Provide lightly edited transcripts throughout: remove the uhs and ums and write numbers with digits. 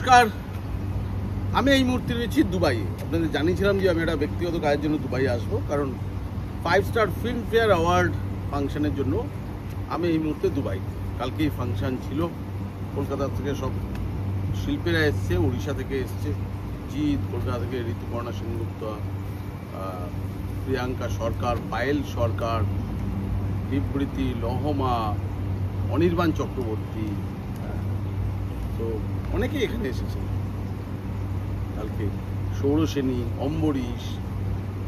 নমস্কার, আমি এই মুহূর্তে রয়েছি দুবাইয়ে। আপনাদের জানিয়েছিলাম যে আমি একটা ব্যক্তিগত কাজের জন্য দুবাই আসবো, কারণ 5 স্টার ফিল্মফেয়ার অ্যাওয়ার্ড ফাংশনের জন্য আমি এই মুহূর্তে দুবাই। কালকেই ফাংশন ছিল, কলকাতা থেকে সব শিল্পীরা এসছে, উড়িষ্যা থেকে এসছে জিৎ, কলকাতা থেকে ঋতুপর্ণা সেনগুপ্ত, প্রিয়াঙ্কা সরকার, পায়েল সরকার, বিবৃতি, লহমা, অনির্বাণ চক্রবর্তী, তো অনেকেই এখানে এসেছে। কালকে সৌরসেনী, অম্বরীশ,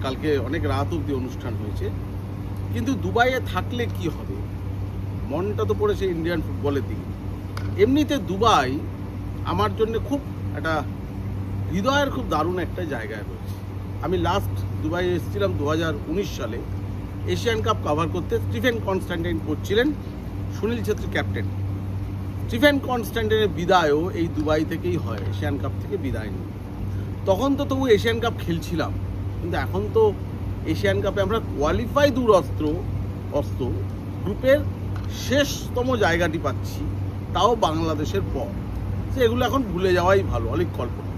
কালকে অনেক রাত অবধি অনুষ্ঠান হয়েছে। কিন্তু দুবাইয়ে থাকলে কি হবে, মনটা তো পড়েছে ইন্ডিয়ান ফুটবলের দিকে। এমনিতে দুবাই আমার জন্য খুব একটা হৃদয়ের খুব দারুণ একটা জায়গায় রয়েছে। আমি লাস্ট দুবাই এসেছিলাম 2019 সালে এশিয়ান কাপ কভার করতে। স্টিফেন কনস্ট্যান্টাইন করছিলেন, সুনীল ছেত্রী ক্যাপ্টেন। স্টিফেন কনস্ট্যান্টাইনের বিদায়ও এই দুবাই থেকেই হয়, এশিয়ান কাপ থেকে বিদায় নিয়ে। তখন তো তবু এশিয়ান কাপ খেলছিলাম, কিন্তু এখন তো এশিয়ান কাপে আমরা কোয়ালিফাই দূর অস্ত গ্রুপের শেষতম জায়গাটি পাচ্ছি, তাও বাংলাদেশের পর। তো এগুলো এখন ভুলে যাওয়াই ভালো, অনেক কল্পনা।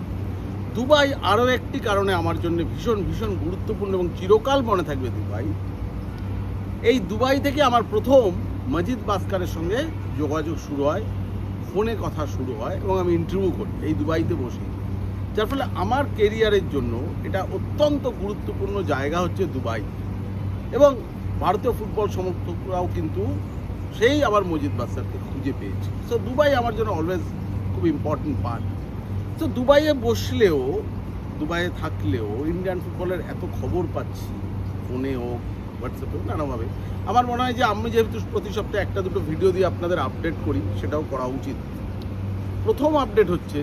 দুবাই আরও একটি কারণে আমার জন্য ভীষণ ভীষণ গুরুত্বপূর্ণ এবং চিরকাল মনে থাকবে দুবাই। এই দুবাই থেকে আমার প্রথম মজিদ বাস্কারের সঙ্গে যোগাযোগ শুরু হয়, ফোনে কথা শুরু হয় এবং আমি ইন্টারভিউ করি এই দুবাইতে বসে। যার ফলে আমার কেরিয়ারের জন্য এটা অত্যন্ত গুরুত্বপূর্ণ জায়গা হচ্ছে দুবাই। এবং ভারতীয় ফুটবল সমর্থকরাও কিন্তু সেই আবার মজিদ বাস্কারকে খুঁজে পেয়েছে। সো দুবাই আমার জন্য অলওয়েজ খুব ইম্পর্টেন্ট পার্ট। তো দুবাইয়ে বসলেও, দুবাইয়ে থাকলেও ইন্ডিয়ান ফুটবলের এত খবর পাচ্ছি, ফোনে হোক, হোয়াটসঅ্যাপে হোক, নানাভাবে। আমার মনে হয় যে আমি যেহেতু প্রতি সপ্তাহে একটা দুটো ভিডিও দিয়ে আপনাদের আপডেট করি, সেটাও করা উচিত। প্রথম আপডেট হচ্ছে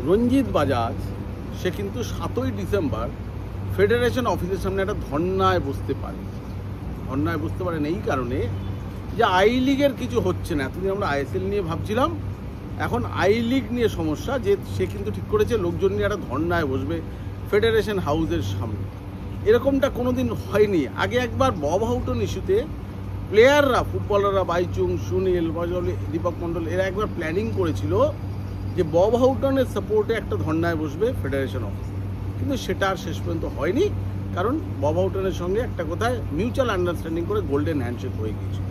রঞ্জিত বাজাজ, সে কিন্তু 7ই ডিসেম্বর ফেডারেশন অফিসের সামনে একটা ধর্নায় বসতে পারে। ধর্নায় বসতে পারেন এই কারণে যে আই লিগের কিছু হচ্ছে না। এতদিন আমরা আইএসএল নিয়ে ভাবছিলাম, এখন আই লিগ নিয়ে সমস্যা। যে সে কিন্তু ঠিক করেছে লোকজন নিয়ে একটা ধর্নায় বসবে ফেডারেশন হাউসের সামনে। এরকমটা কোনোদিন হয়নি। আগে একবার বব হাউটন ইস্যুতে প্লেয়াররা, ফুটবলাররা, বাইচুং, সুনীল, দীপক মণ্ডল, এরা একবার প্ল্যানিং করেছিল যে বব হাউটনের সাপোর্টে একটা ধর্নায় বসবে ফেডারেশন অফিস, কিন্তু সেটা আর শেষ পর্যন্ত হয়নি। কারণ বব হাউটনের সঙ্গে একটা কোথায় মিউচুয়াল আন্ডারস্ট্যান্ডিং করে গোল্ডেন হ্যান্ডশেক হয়ে গিয়েছিল।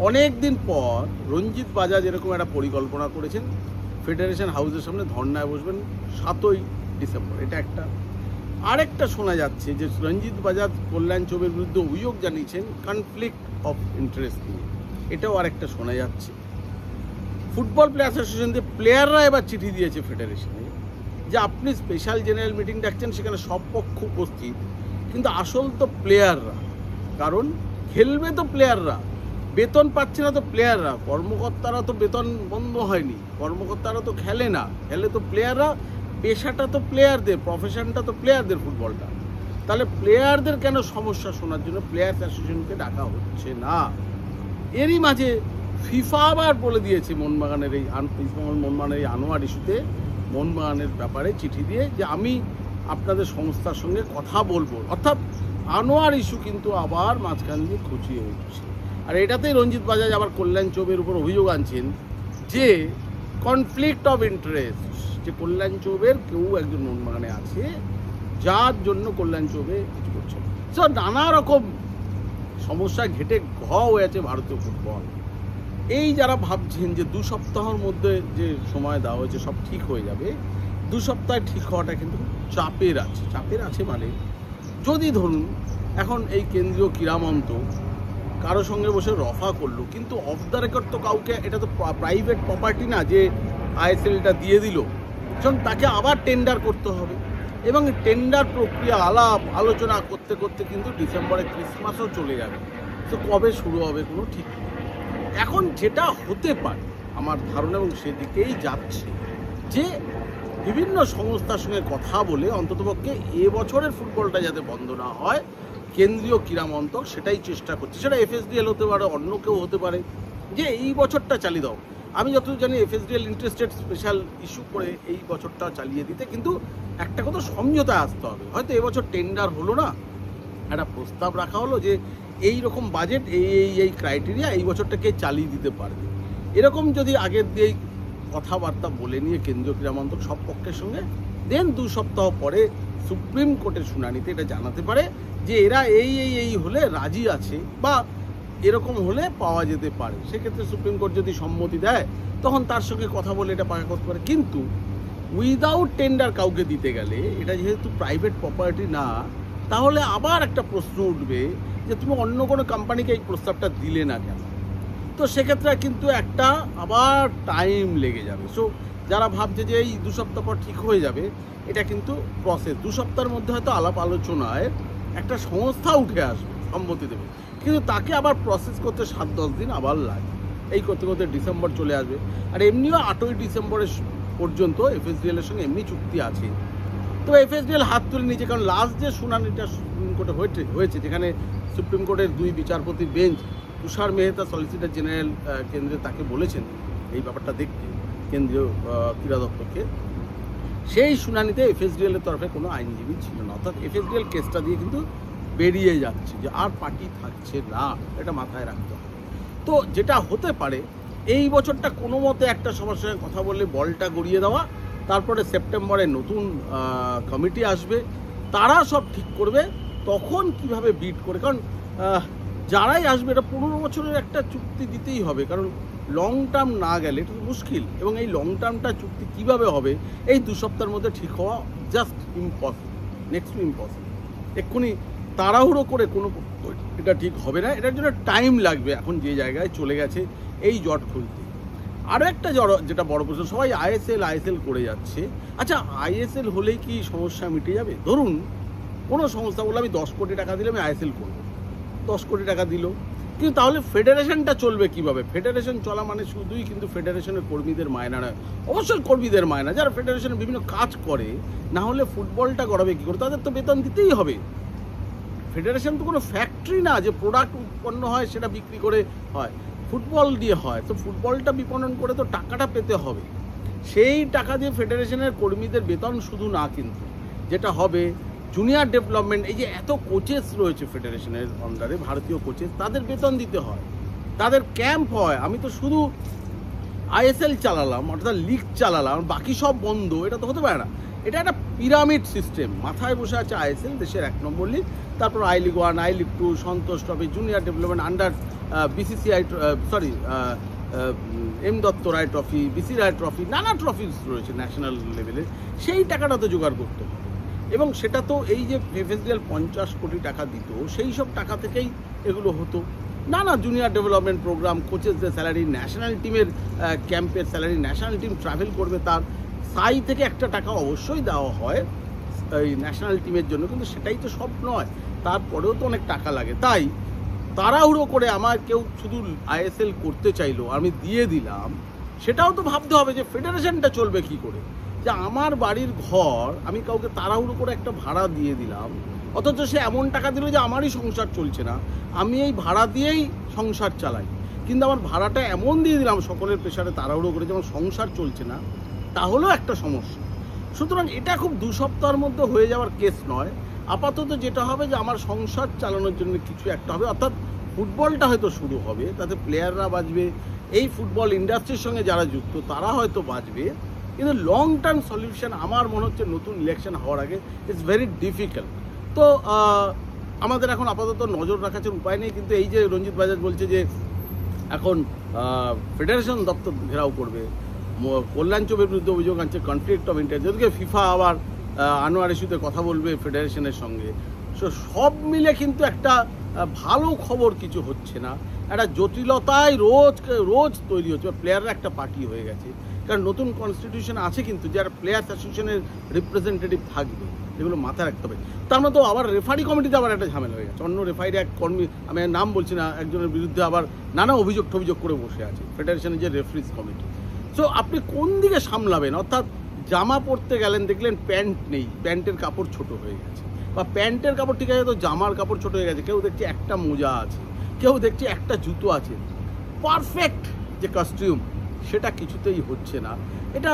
অনেক দিন পর রঞ্জিত বাজাজ এরকম একটা পরিকল্পনা করেছেন, ফেডারেশন হাউসের সামনে ধর্নায় বসবেন 7ই ডিসেম্বর। এটা একটা। আরেকটা শোনা যাচ্ছে যে রঞ্জিত বাজাজ কল্যাণ চৌবের বিরুদ্ধে অভিযোগ জানিয়েছেন কনফ্লিক্ট অফ ইন্টারেস্ট নিয়ে। এটাও আরেকটা শোনা যাচ্ছে। ফুটবল প্লেয়ার অ্যাসোসিয়েশন দিয়ে প্লেয়াররা এবার চিঠি দিয়েছে ফেডারেশনে যে আপনি স্পেশাল জেনারেল মিটিং ডাকছেন, সেখানে সব পক্ষ উপস্থিত, কিন্তু আসল তো প্লেয়াররা। কারণ খেলবে তো প্লেয়াররা, বেতন পাচ্ছে না তো প্লেয়াররা, কর্মকর্তারা তো বেতন বন্ধ হয়নি, কর্মকর্তারা তো খেলে না, খেলে তো প্লেয়াররা। পেশাটা তো প্লেয়ারদের, প্রফেশনটা তো প্লেয়ারদের, ফুটবলটা। তাহলে প্লেয়ারদের কেন সমস্যা শোনার জন্য প্লেয়ার্স অ্যাসোসিয়েশনকে ডাকা হচ্ছে না? এরই মাঝে ফিফা আবার বলে দিয়েছে মোহনবাগানের এই আনোয়ার ইস্যুতে, মোহনবাগানের ব্যাপারে চিঠি দিয়ে যে আমি আপনাদের সংস্থার সঙ্গে কথা বলবো। অর্থাৎ আনোয়ার ইস্যু কিন্তু আবার মাঝখান দিয়ে খুঁচিয়ে উঠছে। আর এটাতেই রঞ্জিত বাজাজ আবার কল্যাণ চৌবের উপর অভিযোগ আনছেন যে কনফ্লিক্ট অফ ইন্টারেস্ট, যে কল্যাণ চৌবের কেউ একজন মোহনবাগানে আছে যার জন্য কল্যাণ চৌবে কিছু করছে। সো নানা রকম সমস্যা ঘেটে হয়ে আছে ভারতীয় ফুটবল। এই যারা ভাবছেন যে 2 সপ্তাহের মধ্যে যে সময় দেওয়া হয়েছে সব ঠিক হয়ে যাবে, 2 সপ্তাহে ঠিক হওয়াটা কিন্তু চাপের আছে। চাপের আছে মানে যদি ধরুন এখন এই কেন্দ্রীয় ক্রীড়ামন্ত্রক কারো সঙ্গে বসে রফা করলো, কিন্তু অফ দ্য রেকর্ড তো কাউকে, এটা তো প্রাইভেট প্রপার্টি না যে আইএসএলটা দিয়ে দিল, যখন তাকে আবার টেন্ডার করতে হবে। এবং টেন্ডার প্রক্রিয়া আলাপ আলোচনা করতে করতে কিন্তু ডিসেম্বরে ক্রিসমাসও চলে যাবে। তো কবে শুরু হবে কোনো ঠিক নেই। এখন যেটা হতে পারে আমার ধারণা, এবং সেদিকেই যাচ্ছে, যে বিভিন্ন সংস্থার সঙ্গে কথা বলে অন্ততপক্ষে এবছরের ফুটবলটা যাতে বন্ধ না হয়, কেন্দ্রীয় ক্রীড়ামন্ত্রক সেটাই চেষ্টা করছে। সেটা এফএসডিএল হতে পারে, অন্য কেউ হতে পারে, যে এই বছরটা চালিয়ে দাও। আমি যতদূর জানি এফএসডিএল ইন্টারেস্টেড স্পেশাল ইস্যু করে এই বছরটা চালিয়ে দিতে, কিন্তু একটা কথা সমঝোতায় আসতে হবে। হয়তো এবছর টেন্ডার হলো না, একটা প্রস্তাব রাখা হলো যে এই রকম বাজেট, এই ক্রাইটেরিয়া, এই বছরটাকে চালিয়ে দিতে পারবে। এরকম যদি আগের দিয়েই কথাবার্তা বলে নিয়ে কেন্দ্রীয় ক্রীড়া মন্ত্রক সব পক্ষের সঙ্গে দেন 2 সপ্তাহ পরে সুপ্রিম কোর্টের শুনানিতে এটা জানাতে পারে যে এরা এই হলে রাজি আছে বা এরকম হলে পাওয়া যেতে পারে। সেক্ষেত্রে সুপ্রিম কোর্ট যদি সম্মতি দেয় তখন তার সঙ্গে কথা বলে এটা পাকা করতে পারে। কিন্তু উইদাউট টেন্ডার কাউকে দিতে গেলে, এটা যেহেতু প্রাইভেট প্রপার্টি না, তাহলে আবার একটা প্রশ্ন উঠবে যে তুমি অন্য কোনো কোম্পানিকে এই প্রস্তাবটা দিলে না কেন। তো সেক্ষেত্রে কিন্তু একটা আবার টাইম লেগে যাবে। সো যারা ভাবছে যে এই 2 সপ্তাহ পর ঠিক হয়ে যাবে, এটা কিন্তু প্রসেস। 2 সপ্তাহের মধ্যে হয়তো আলাপ আলোচনায় একটা সংস্থা উঠে আসবে, সম্মতি দেবে, কিন্তু তাকে আবার প্রসেস করতে 7-10 দিন আবার লাগে। এই করতে করতে ডিসেম্বর চলে আসবে। আর এমনিও 8ই ডিসেম্বরের পর্যন্ত এফএসডিএল এর সঙ্গে এমনি চুক্তি আছে। তো এফএসডিএল হাত তুলে নিয়েছে, কারণ লাস্ট যে শুনানিটা সুপ্রিম কোর্টে হয়েছে, যেখানে সুপ্রিম কোর্টের 2 বিচারপতির বেঞ্চ তুষার মেহতা সলিসিটর জেনারেল কেন্দ্রে তাকে বলেছেন এই ব্যাপারটা দেখতে, কেন্দ্রীয় ক্রীড়া দপ্তরকে, সেই শুনানিতে এফএসডিএল এর তরফে কোনো আইনজীবী ছিল না। অর্থাৎ এফএসডিএল কেসটা দিয়ে কিন্তু বেরিয়ে যাচ্ছে, যে আর পার্টি থাকছে না, এটা মাথায় রাখতে হবে। তো যেটা হতে পারে, এই বছরটা কোনো মতে একটা সবার সঙ্গে কথা বললে বলটা গড়িয়ে দেওয়া, তারপরে সেপ্টেম্বরে নতুন কমিটি আসবে, তারা সব ঠিক করবে তখন কিভাবে বিট করে। কারণ যারাই আসবে এটা 15 বছরের একটা চুক্তি দিতেই হবে, কারণ লং টার্ম না গেলে এটা তো মুশকিল। এবং এই লং টার্মটা চুক্তি কিভাবে হবে এই 2 সপ্তাহের মধ্যে ঠিক হওয়া just impossible, next to impossible. এক্ষুনি তাড়াহুড়ো করে কোনো এটা ঠিক হবে না, এটার জন্য টাইম লাগবে। এখন যে জায়গায় চলে গেছে এই জট খুলতে। আরও একটা যেটা বড় প্রশ্ন, সবাই আইএসএল করে যাচ্ছে। আচ্ছা, আইএসএল হলেই কি সমস্যা মিটে যাবে? ধরুন কোনো সংস্থা বললো আমি 10 কোটি টাকা দিলে আমি আইএসএল করবো, 10 কোটি টাকা দিল, কিন্তু তাহলে ফেডারেশনটা চলবে কিভাবে? ফেডারেশন চলা মানে শুধুই কিন্তু ফেডারেশনের কর্মীদের মায়না নয়, অবশ্যই কর্মীদের মায়না, যারা ফেডারেশনের বিভিন্ন কাজ করে। না হলে ফুটবলটা গড়াবে কী করে? তাদের তো বেতন দিতেই হবে। ফেডারেশন তো কোনো ফ্যাক্টরি না যে প্রোডাক্ট উৎপন্ন হয় সেটা বিক্রি করে হয়, ফুটবল দিয়ে হয়। তো ফুটবলটা বিপণন করে তো টাকাটা পেতে হবে। সেই টাকা দিয়ে ফেডারেশনের কর্মীদের বেতন শুধু না, কিন্তু যেটা হবে জুনিয়র ডেভেলপমেন্ট, এই যে এত কোচেস রয়েছে ফেডারেশনের আন্ডারে, ভারতীয় কোচেস, তাদের বেতন দিতে হয়, তাদের ক্যাম্প হয়। আমি তো শুধু আইএসএল চালালাম, অর্থাৎ লিগ চালালাম, বাকি সব বন্ধ, এটা তো হতে পারে না। এটা একটা পিরামিড সিস্টেম। মাথায় বসে আছে আইএসএল, দেশের 1 নম্বর লিগ, তারপর I league 1, I league 2, Santosh trophy, junior development under BCCI, M Dutta Ray trophy, BC Roy trophy, নানা ট্রফিস রয়েছে ন্যাশনাল লেভেলে। সেই টাকাটা তো জোগাড় করতে হবে, এবং সেটা তো এই যে এফএসডিএল 50 কোটি টাকা দিত, সেই সব টাকা থেকেই এগুলো হতো। নানা জুনিয়র ডেভেলপমেন্ট প্রোগ্রাম, কোচেসদের স্যালারি, ন্যাশনাল টিমের ক্যাম্পের স্যালারি, ন্যাশনাল টিম ট্রাভেল করবে তার সাই থেকে একটা টাকা অবশ্যই দেওয়া হয় এই ন্যাশনাল টিমের জন্য, কিন্তু সেটাই তো সব নয়, তারপরেও তো অনেক টাকা লাগে। তাই তাড়াহুড়ো করে আমার কেউ শুধু আইএসএল করতে চাইলো, আমি দিয়ে দিলাম, সেটাও তো ভাবতে হবে যে ফেডারেশনটা চলবে কি করে। যে আমার বাড়ির ঘর আমি কাউকে তাড়াহুড়ো করে একটা ভাড়া দিয়ে দিলাম, অথচ সে এমন টাকা দিল যে আমারই সংসার চলছে না, আমি এই ভাড়া দিয়েই সংসার চালাই, কিন্তু আমার ভাড়াটা এমন দিয়ে দিলাম সকলের প্রেশারে তাড়াহুড়ো করে যে আমার সংসার চলছে না, তাহলেও একটা সমস্যা। সুতরাং এটা খুব 2 সপ্তাহের মধ্যে হয়ে যাওয়ার কেস নয়। আপাতত যেটা হবে যে আমার সংসার চালানোর জন্য কিছু একটা হবে, অর্থাৎ ফুটবলটা হয়তো শুরু হবে, তাতে প্লেয়াররা বাঁচবে, এই ফুটবল ইন্ডাস্ট্রির সঙ্গে যারা যুক্ত তারা হয়তো বাঁচবে, কিন্তু লং টার্ম সলিউশন আমার মনে হচ্ছে নতুন ইলেকশন হওয়ার আগে ইটস ভেরি ডিফিকাল্ট। তো আমাদের এখন আপাতত নজর রাখার উপায় নেই। কিন্তু এই যে রঞ্জিত বাজাজ বলছে যে এখন ফেডারেশন দপ্তর ঘেরাও করবে, কল্যাণ চৌবের বিরুদ্ধে অভিযোগ আনছে কনফ্লিক্ট অফ ইন্টারেস্ট, যদিও ফিফা আবার আনোয়ার ইস্যুতে কথা বলবে ফেডারেশনের সঙ্গে। সব মিলে কিন্তু একটা ভালো খবর কিছু হচ্ছে না, একটা জটিলতায় রোজ তৈরি হচ্ছে। প্লেয়াররা একটা পার্টি হয়ে গেছে, কারণ নতুন কনস্টিটিউশন আছে কিন্তু যারা প্লেয়ার্স অ্যাসোসিয়েশনের রিপ্রেজেন্টেটিভ থাকবে, এগুলো মাথায় রাখতে হবে। তার মতো আবার রেফারি কমিটিতে আবার একটা ঝামেলা হয়ে গেছে, অন্য রেফারির এক কর্মী, আমি নাম বলছি না, একজনের বিরুদ্ধে আবার নানা অভিযোগ করে বসে আছে ফেডারেশনের যে রেফারিজ কমিটি। সো আপনি কোন দিকে সামলাবেন? অর্থাৎ জামা পরতে গেলেন, দেখলেন প্যান্ট নেই, প্যান্টের কাপড় ছোট হয়ে গেছে, বা প্যান্টের কাপড় ঠিক আছে তো জামার কাপড় ছোট হয়ে গেছে, কেউ দেখছে একটা মোজা আছে, কেউ দেখছে একটা জুতো আছে, পারফেক্ট যে কস্টিউম সেটা কিছুতেই হচ্ছে না। এটা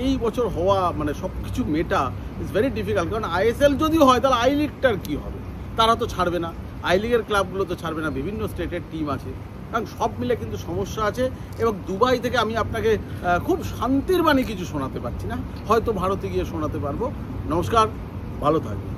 এই বছর হওয়া মানে সব কিছু মেটা ইজ ভেরি ডিফিকাল্ট। কারণ আইএসএল যদি হয় তাহলে আই লিগটার কী হবে? তারা তো ছাড়বে না। আই লিগের ক্লাবগুলো তো ছাড়বে না, বিভিন্ন স্টেটের টিম আছে, কারণ সব মিলে কিন্তু সমস্যা আছে। এবং দুবাই থেকে আমি আপনাকে খুব শান্তির বাণী কিছু শোনাতে পারছি না, হয়তো ভারতে গিয়ে শোনাতে পারবো। নমস্কার, ভালো থাকবেন।